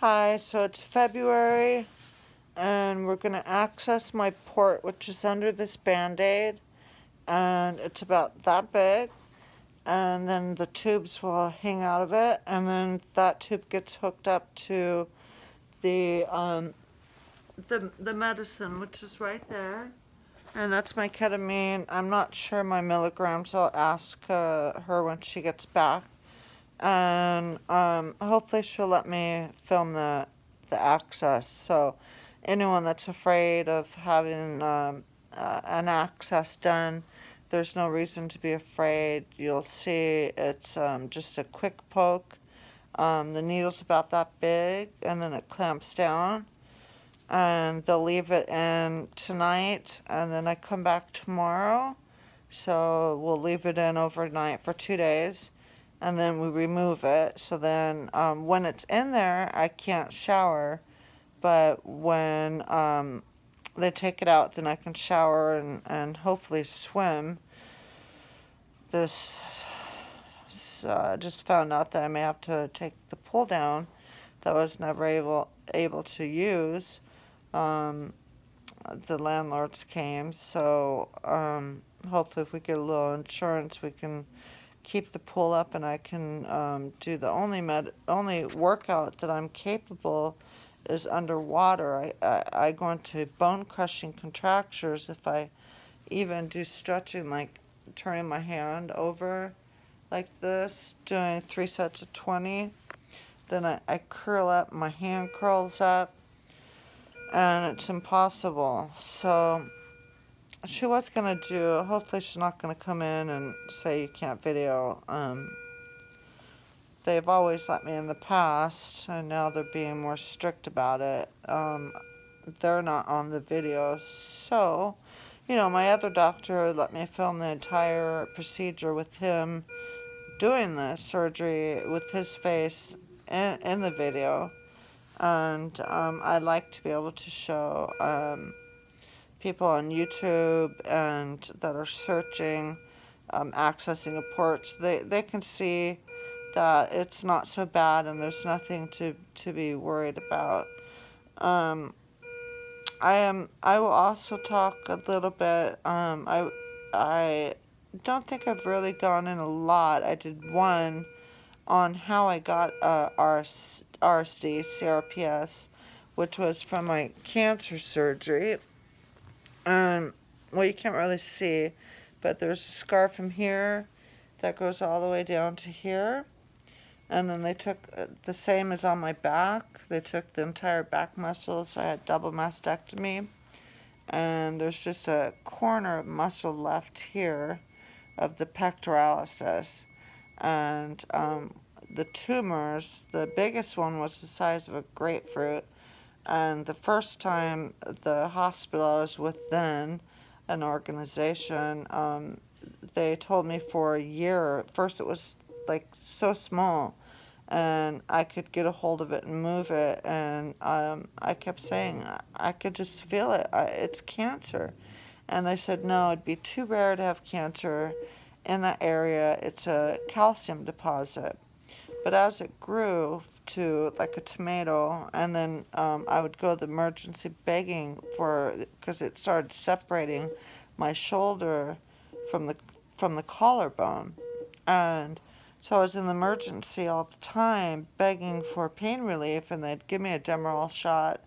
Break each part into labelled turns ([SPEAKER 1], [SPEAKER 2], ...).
[SPEAKER 1] Hi, so it's February, and we're going to access my port, which is under this Band-Aid, and it's about that big, and then the tubes will hang out of it, and then that tube gets hooked up to the medicine, which is right there, and that's my ketamine. I'm not sure my milligrams. I'll ask her when she gets back. And hopefully she'll let me film the access. So anyone that's afraid of having an access done, there's no reason to be afraid. You'll see it's just a quick poke. The needle's about that big, and then it clamps down. And they'll leave it in tonight, and then I come back tomorrow. So we'll leave it in overnight for 2 days. And then we remove it. So then when it's in there, I can't shower. But when they take it out, then I can shower and hopefully swim. This just found out that I may have to take the pull down that I was never able to use. The landlords came. So hopefully if we get a little insurance, we can keep the pool up, and I can do the only workout that I'm capable is underwater. I go into bone crushing contractures if I even do stretching, like turning my hand over like this, doing 3 sets of 20. Then I curl up, my hand curls up, and it's impossible. So she was going to do, hopefully she's not going to come in and say you can't video. They've always let me in the past, and now they're being more strict about it. They're not on the video. So, my other doctor let me film the entire procedure with him doing the surgery with his face in the video. And I like to be able to show people on YouTube and that are searching, accessing a port, so they can see that it's not so bad and there's nothing to be worried about. I will also talk a little bit. I don't think I've really gone in a lot. I did one on how I got RSD, CRPS, which was from my cancer surgery. Well, you can't really see, but there's a scar from here that goes all the way down to here. And then they took the same as on my back. They took the entire back muscles. I had double mastectomy. And there's just a corner of muscle left here of the pectoralis. And the tumors, the biggest one was the size of a grapefruit. And the first time the hospital I was with then, an organization, they told me for a year. At first it was like so small, and I could get a hold of it and move it. And I kept saying, I could just feel it. It's cancer. And they said, no, it'd be too rare to have cancer in that area. It's a calcium deposit. But as it grew to like a tomato, and then I would go to the emergency begging because it started separating my shoulder from the collarbone. And so I was in the emergency all the time begging for pain relief, and they'd give me a Demerol shot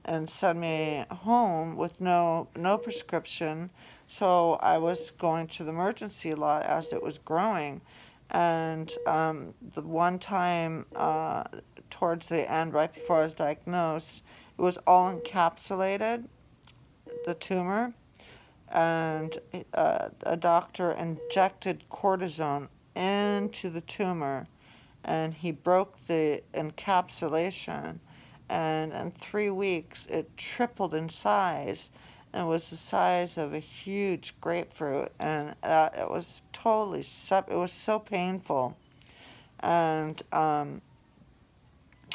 [SPEAKER 1] and send me home with no prescription. So I was going to the emergency a lot as it was growing. And the one time towards the end, right before I was diagnosed, it was all encapsulated, the tumor, and a doctor injected cortisone into the tumor, and he broke the encapsulation, and in 3 weeks it tripled in size. It was the size of a huge grapefruit, and it was totally it was so painful. And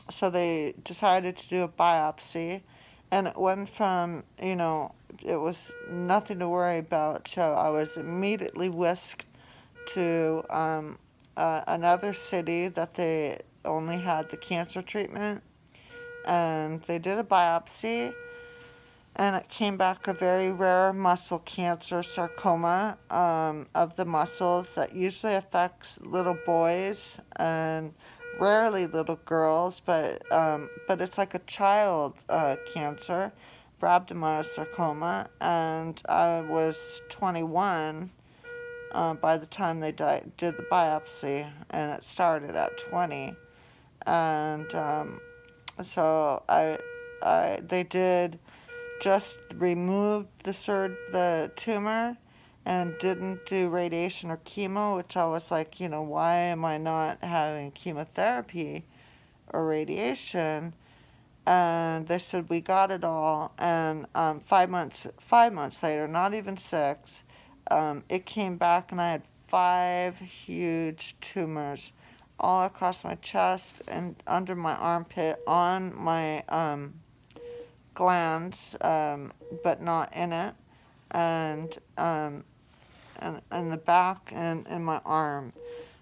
[SPEAKER 1] so they decided to do a biopsy, and it went from, it was nothing to worry about. So I was immediately whisked to another city that they only had the cancer treatment. and they did a biopsy, and it came back a very rare muscle cancer, sarcoma of the muscles that usually affects little boys and rarely little girls, but it's like a child cancer, rhabdomyosarcoma, and I was 21 by the time they did the biopsy, and it started at 20, and so they did just removed the tumor and didn't do radiation or chemo, which I was like, why am I not having chemotherapy or radiation? And they said, we got it all. And 5 months later, not even 6, it came back, and I had 5 huge tumors all across my chest and under my armpit, on my glands, but not in it, and in the back and in my arm.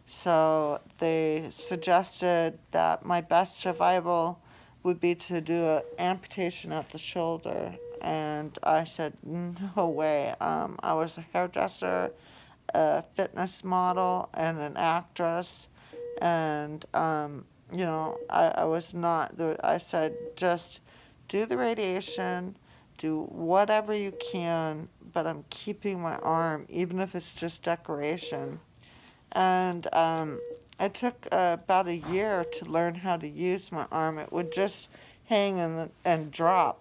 [SPEAKER 1] So they suggested that my best survival would be to do an amputation at the shoulder, and I said, no way. I was a hairdresser, a fitness model, and an actress, and I was not. I said, just do the radiation, do whatever you can, but I'm keeping my arm, even if it's just decoration. And it took about a year to learn how to use my arm. It would just hang and drop.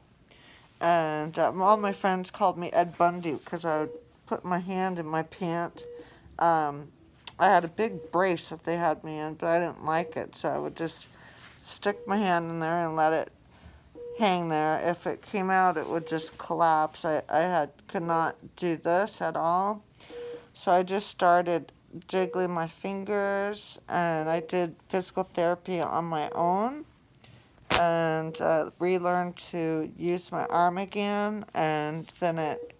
[SPEAKER 1] And all my friends called me Ed Bundy because I would put my hand in my pant. I had a big brace that they had me in, but I didn't like it, so I would just stick my hand in there and let it hang there. If it came out, it would just collapse. I could not do this at all. So I just started jiggling my fingers, and I did physical therapy on my own, and relearned to use my arm again, and then it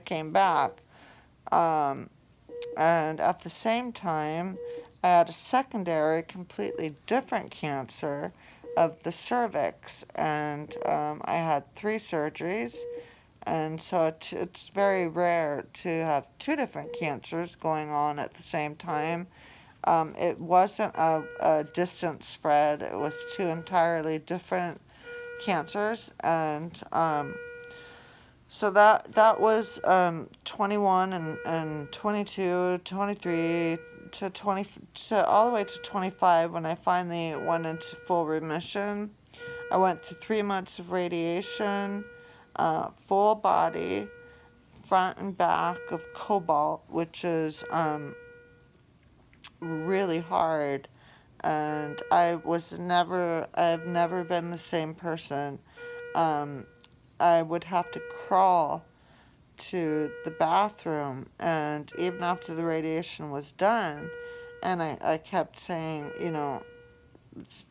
[SPEAKER 1] came back. And at the same time, I had a secondary, completely different cancer of the cervix, and I had 3 surgeries, and so it's very rare to have 2 different cancers going on at the same time. It wasn't a distant spread. It was 2 entirely different cancers, and so that was 21 and 22, 23 to 20 to all the way to 25 when I finally went into full remission. I went through 3 months of radiation, full body, front and back of cobalt, which is really hard, and I've never been the same person. I would have to crawl to the bathroom, and even after the radiation was done, and I kept saying,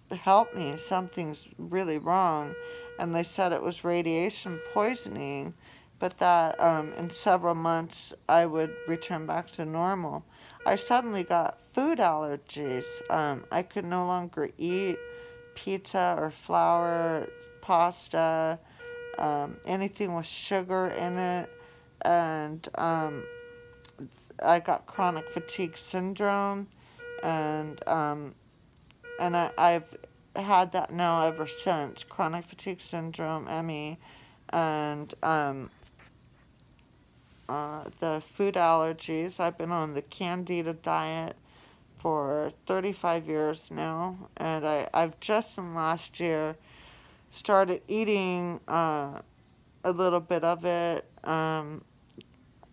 [SPEAKER 1] help me, something's really wrong, and they said it was radiation poisoning, but that in several months I would return back to normal. I suddenly got food allergies. I could no longer eat pizza or flour, pasta, anything with sugar in it, and I got chronic fatigue syndrome, and I've had that now ever since, chronic fatigue syndrome, ME, and the food allergies. I've been on the Candida diet for 35 years now, and I've just in last year started eating a little bit of it.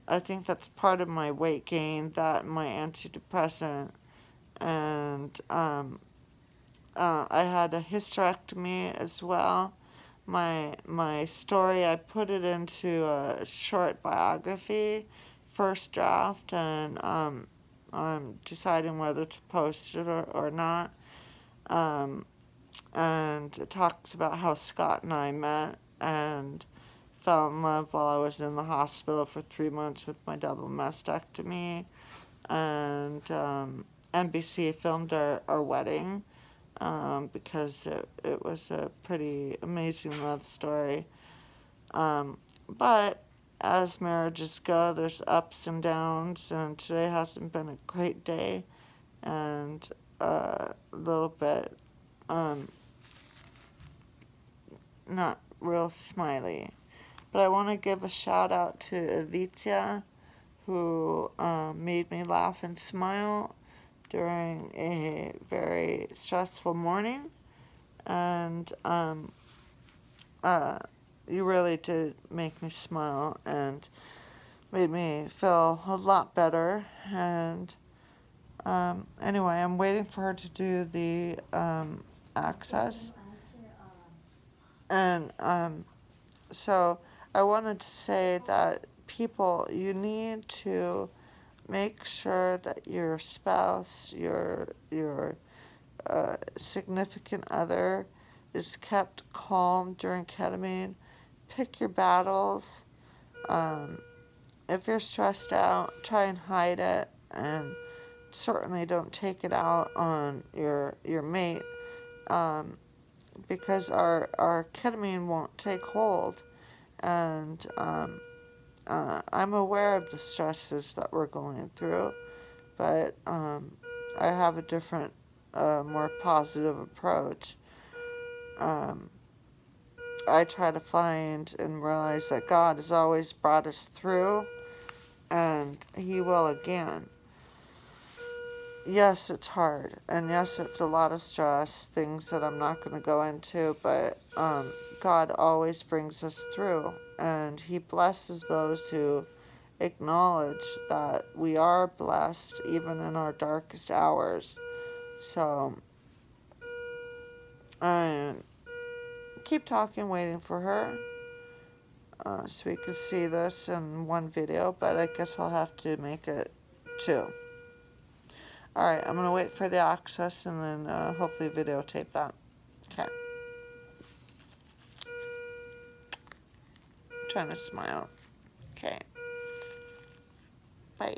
[SPEAKER 1] I think that's part of my weight gain, that my antidepressant, and I had a hysterectomy as well. My story, I put it into a short biography, first draft, and I'm deciding whether to post it or not. And it talks about how Scott and I met and fell in love while I was in the hospital for 3 months with my double mastectomy, and NBC filmed our wedding, because it was a pretty amazing love story. But as marriages go, there's ups and downs, and today hasn't been a great day, and a little bit not real smiley. But I want to give a shout out to Evita, who made me laugh and smile during a very stressful morning. And you really did make me smile and made me feel a lot better. And anyway, I'm waiting for her to do the access. And so I wanted to say that people, you need to make sure that your spouse, your significant other is kept calm during ketamine. Pick your battles. If you're stressed out, try and hide it, and certainly don't take it out on your mate, because our ketamine won't take hold. And I'm aware of the stresses that we're going through, but I have a different, more positive approach. I try to find and realize that God has always brought us through, and He will again. Yes, it's hard, and yes, it's a lot of stress, things that I'm not going to go into, but God always brings us through, and He blesses those who acknowledge that we are blessed even in our darkest hours. So, keep talking, waiting for her, so we can see this in one video, but I guess I'll have to make it two. Alright, I'm going to wait for the access and then hopefully videotape that. Okay. Trying to smile. Okay. Bye.